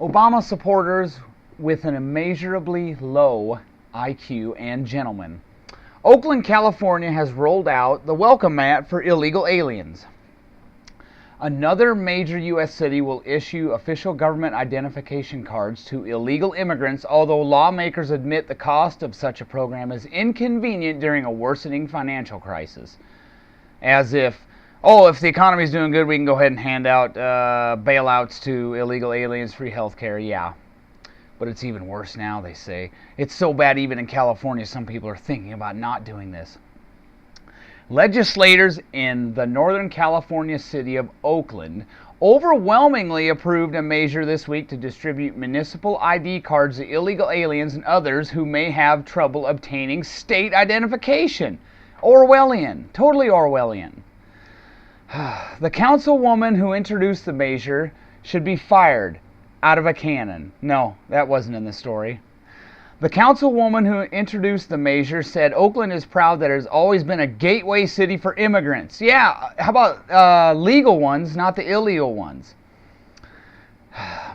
Obama supporters with an immeasurably low IQ and gentlemen. Oakland, California has rolled out the welcome mat for illegal aliens. Another major U.S. city will issue official government identification cards to illegal immigrants, although lawmakers admit the cost of such a program is inconvenient during a worsening financial crisis. As if, if the economy is doing good, we can go ahead and hand out bailouts to illegal aliens, free health care. Yeah, but it's even worse now, they say. It's so bad even in California, some people are thinking about not doing this. Legislators in the Northern California city of Oakland overwhelmingly approved a measure this week to distribute municipal ID cards to illegal aliens and others who may have trouble obtaining state identification. Orwellian, totally Orwellian. The councilwoman who introduced the measure should be fired out of a cannon. No, that wasn't in the story. The councilwoman who introduced the measure said Oakland is proud that it has always been a gateway city for immigrants. Yeah, how about legal ones, not the illegal ones?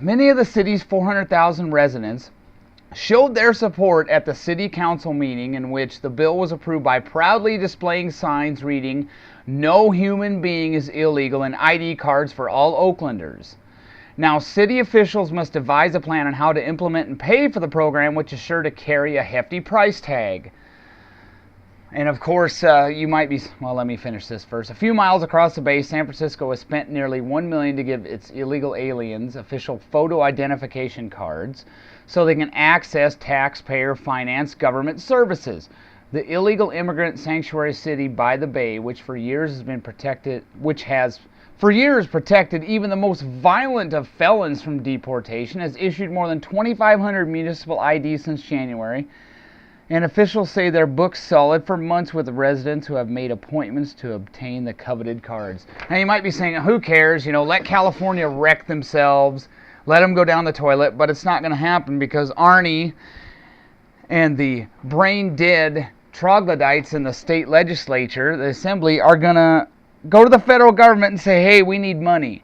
Many of the city's 400,000 residents showed their support at the city council meeting in which the bill was approved by proudly displaying signs reading, "No human being is illegal," and ID cards for all Oaklanders. Now, city officials must devise a plan on how to implement and pay for the program, which is sure to carry a hefty price tag. And of course, you might be, well, let me finish this first. A few miles across the bay, San Francisco has spent nearly $1 million to give its illegal aliens official photo identification cards so they can access taxpayer-financed government services. The illegal immigrant sanctuary city by the bay, which for years has been protected, protected even the most violent of felons from deportation, has issued more than 2,500 municipal IDs since January, and officials say they're booked solid for months with residents who have made appointments to obtain the coveted cards. Now you might be saying, who cares, let California wreck themselves, let them go down the toilet, but it's not going to happen because Arnie and the brain-dead troglodytes in the state legislature, the assembly, are going to go to the federal government and say, hey, we need money.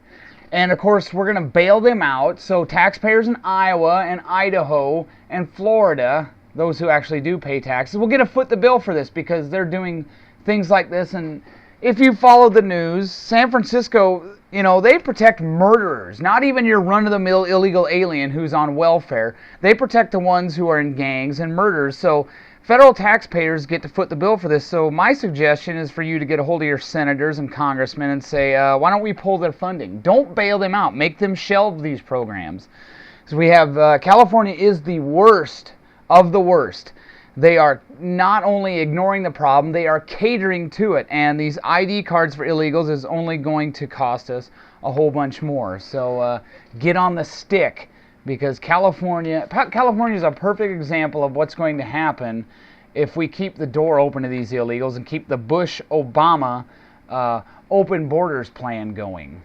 And of course, we're going to bail them out. So taxpayers in Iowa and Idaho and Florida, those who actually do pay taxes, will get to foot the bill for this because they're doing things like this. And if you follow the news, San Francisco, they protect murderers, not even your run-of-the-mill illegal alien who's on welfare. They protect the ones who are in gangs and murderers. So federal taxpayers get to foot the bill for this. So my suggestion is for you to get a hold of your senators and congressmen and say, why don't we pull their funding? Don't bail them out. Make them shelve these programs. So we have, California is the worst of the worst. They are not only ignoring the problem, they are catering to it. And these ID cards for illegals is only going to cost us a whole bunch more. So get on the stick. Because California is a perfect example of what's going to happen if we keep the door open to these illegals and keep the Bush-Obama open borders plan going.